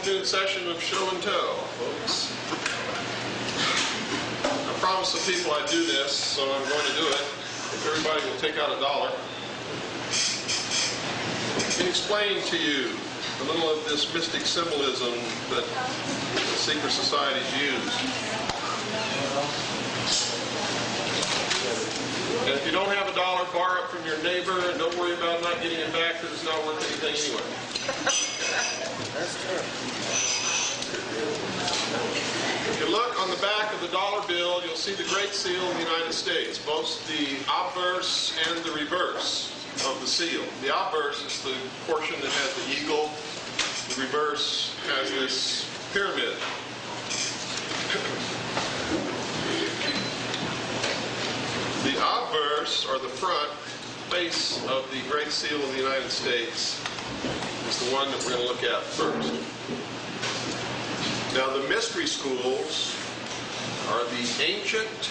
afternoon session of Show and Tell, folks. I promised the people I'd do this, so I'm going to do it. If everybody will take out $1, and explain to you a little of this mystic symbolism that the secret societies use. And if you don't have $1, borrow it from your neighbor, and don't worry about not getting it back because it's not worth anything anyway. That's true. If you look on the back of the dollar bill, you'll see the Great Seal of the United States, both the obverse and the reverse of the seal. The obverse is the portion that has the eagle. The reverse has this pyramid. The obverse, or the front face of the Great Seal of the United States, is the one that we're going to look at first. Now, the mystery schools are the ancient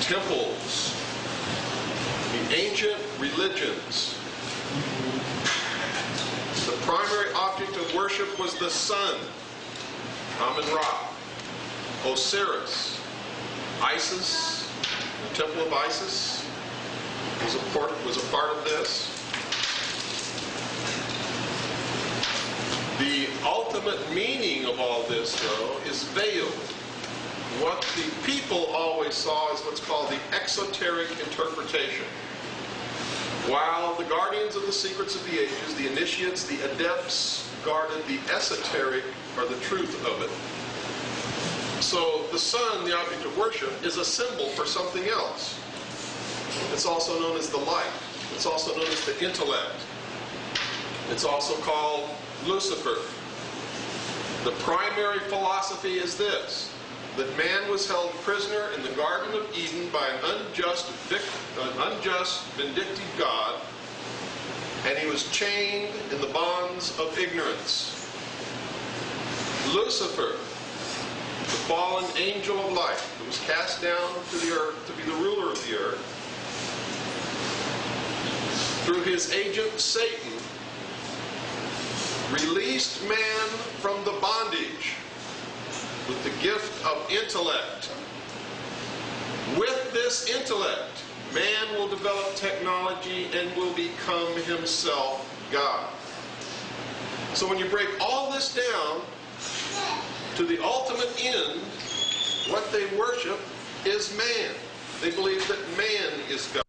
temples, the ancient religions. The primary object of worship was the sun, Amun-Ra, Osiris, Isis, the Temple of Isis was a part of this. The ultimate meaning of all this, though, is veiled. What the people always saw is what's called the exoteric interpretation. While the guardians of the secrets of the ages, the initiates, the adepts, guarded the esoteric, or the truth of it. So the sun, the object of worship, is a symbol for something else. It's also known as the light. It's also known as the intellect. It's also called Lucifer. The primary philosophy is this: that man was held prisoner in the Garden of Eden by an unjust, vindictive God, and he was chained in the bonds of ignorance. Lucifer, the fallen angel of light, who was cast down to the earth to be the ruler of the earth, through his agent Satan, released man from the bondage with the gift of intellect. With this intellect, man will develop technology and will become himself God. So when you break all this down to the ultimate end, what they worship is man. They believe that man is God.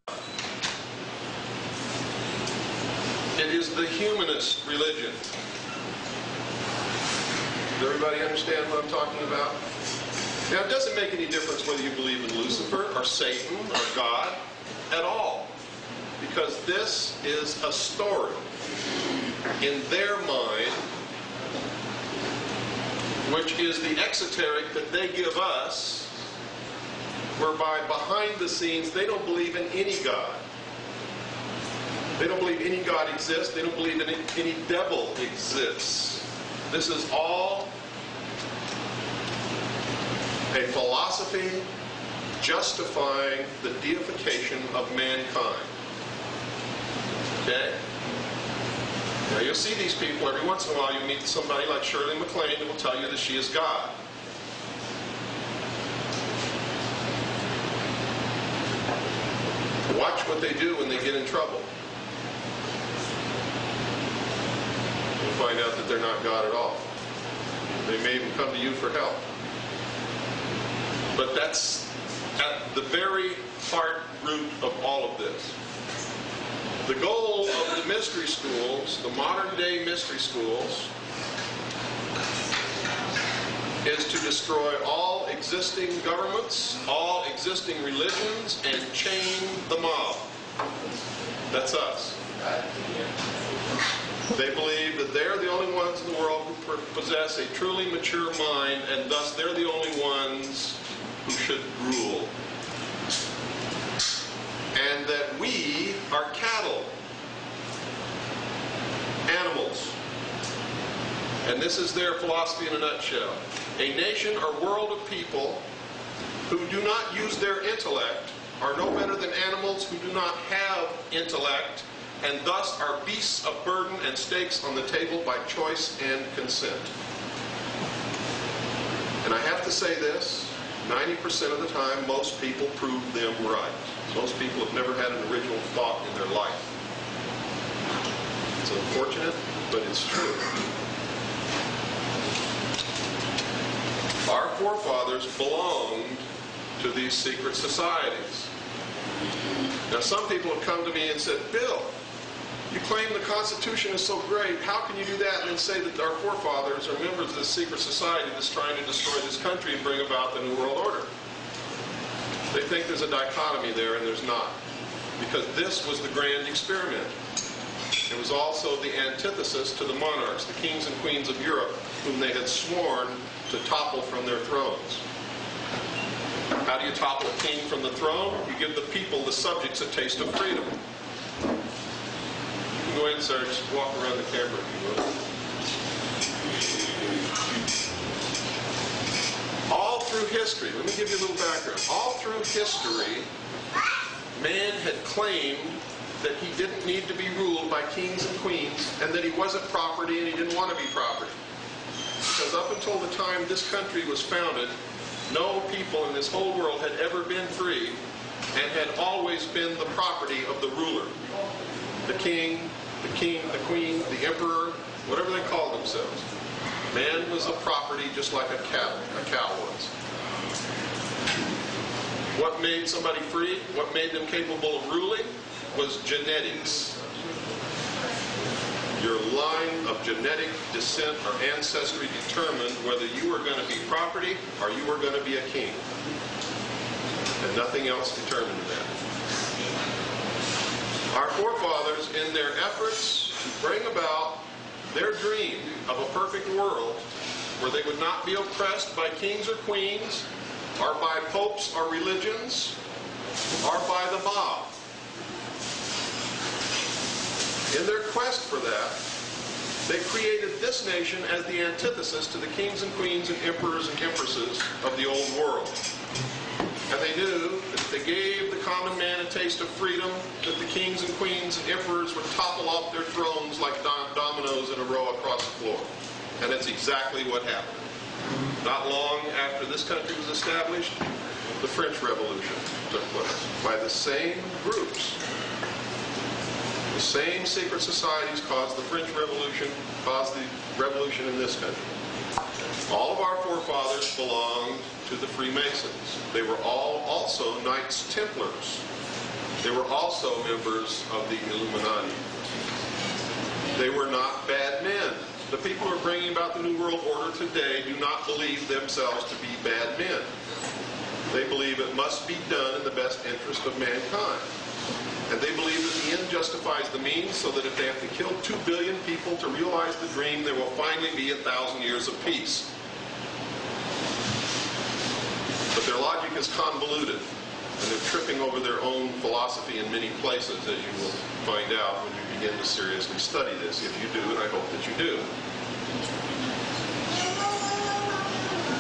It is the humanist religion. Does everybody understand what I'm talking about? Now, it doesn't make any difference whether you believe in Lucifer or Satan or God at all, because this is a story in their mind, which is the exoteric that they give us, whereby behind the scenes they don't believe in any God. They don't believe any God exists. They don't believe any devil exists. This is all a philosophy justifying the deification of mankind. Okay? Now you'll see these people every once in a while. You meet somebody like Shirley MacLaine who will tell you that she is God. Watch what they do when they get in trouble. You'll find out that they're not God at all. They may even come to you for help. But that's at the very heart root of all of this. The goal of the mystery schools, the modern day mystery schools, is to destroy all existing governments, all existing religions, and chain the mob. That's us. They believe that they're the only ones in the world who possess a truly mature mind, and thus they're the only ones who should rule. And that we are cattle, animals. And this is their philosophy in a nutshell. A nation or world of people who do not use their intellect are no better than animals who do not have intellect, and thus are beasts of burden and stakes on the table by choice and consent. And I have to say this, 90% of the time, most people prove them right. Most people have never had an original thought in their life. It's unfortunate, but it's true. Our forefathers belonged to these secret societies. Now, some people have come to me and said, Bill, you claim the Constitution is so great. How can you do that and then say that our forefathers are members of this secret society that's trying to destroy this country and bring about the New World Order? They think there's a dichotomy there, and there's not. Because this was the grand experiment. It was also the antithesis to the monarchs, the kings and queens of Europe, whom they had sworn to topple from their thrones. How do you topple a king from the throne? You give the people, the subjects, a taste of freedom. You can go ahead, sir, just walk around the camera if you will. All through history, let me give you a little background. All through history, man had claimed that he didn't need to be ruled by kings and queens, and that he wasn't property and he didn't want to be property. Because up until the time this country was founded, no people in this whole world had ever been free and had always been the property of the ruler. The king, the queen, the emperor, whatever they called themselves. Man was a property just like a cow was. What made somebody free, what made them capable of ruling, was genetics. Your line of genetic descent or ancestry determined whether you were going to be property or you were going to be a king. And nothing else determined that. Our forefathers, in their efforts to bring about their dream of a perfect world where they would not be oppressed by kings or queens, or by popes or religions, or by the mob. In their quest for that, they created this nation as the antithesis to the kings and queens and emperors and empresses of the old world. And they knew that if they gave the common man a taste of freedom, that the kings and queens and emperors would topple off their thrones like dominoes in a row across the floor. And that's exactly what happened. Not long after this country was established, the French Revolution took place by the same groups. The same secret societies caused the French Revolution, caused the revolution in this country. All of our forefathers belonged to the Freemasons. They were all also Knights Templars. They were also members of the Illuminati. They were not bad men. The people who are bringing about the New World Order today do not believe themselves to be bad men. They believe it must be done in the best interest of mankind. And they believe that the end justifies the means, so that if they have to kill 2 billion people to realize the dream, there will finally be 1,000 years of peace. But their logic is convoluted, and they're tripping over their own philosophy in many places, as you will find out when you begin to seriously study this. If you do, and I hope that you do.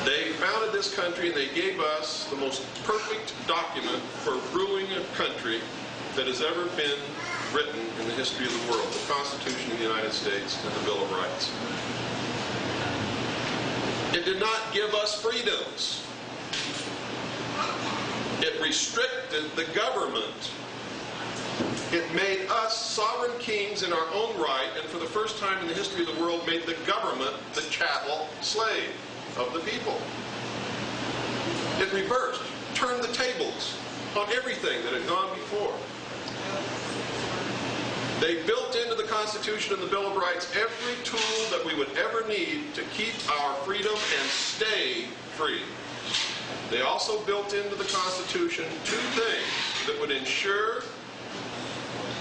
They founded this country, and they gave us the most perfect document for ruling a country that has ever been written in the history of the world, the Constitution of the United States and the Bill of Rights. It did not give us freedoms. It restricted the government. It made us sovereign kings in our own right, and for the first time in the history of the world made the government the chattel slave of the people. It reversed, turned the tables on everything that had gone before. They built into the Constitution and the Bill of Rights every tool that we would ever need to keep our freedom and stay free. They also built into the Constitution 2 things that would ensure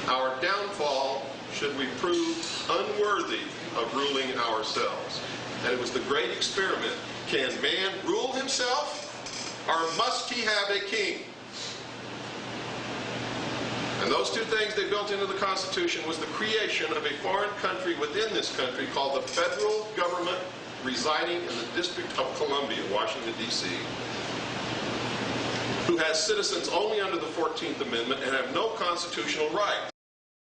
our downfall should we prove unworthy of ruling ourselves. And it was the great experiment. Can man rule himself, or must he have a king? And those 2 things they built into the Constitution was the creation of a foreign country within this country called the federal government, residing in the District of Columbia, Washington, D.C., who has citizens only under the 14th Amendment and have no constitutional right.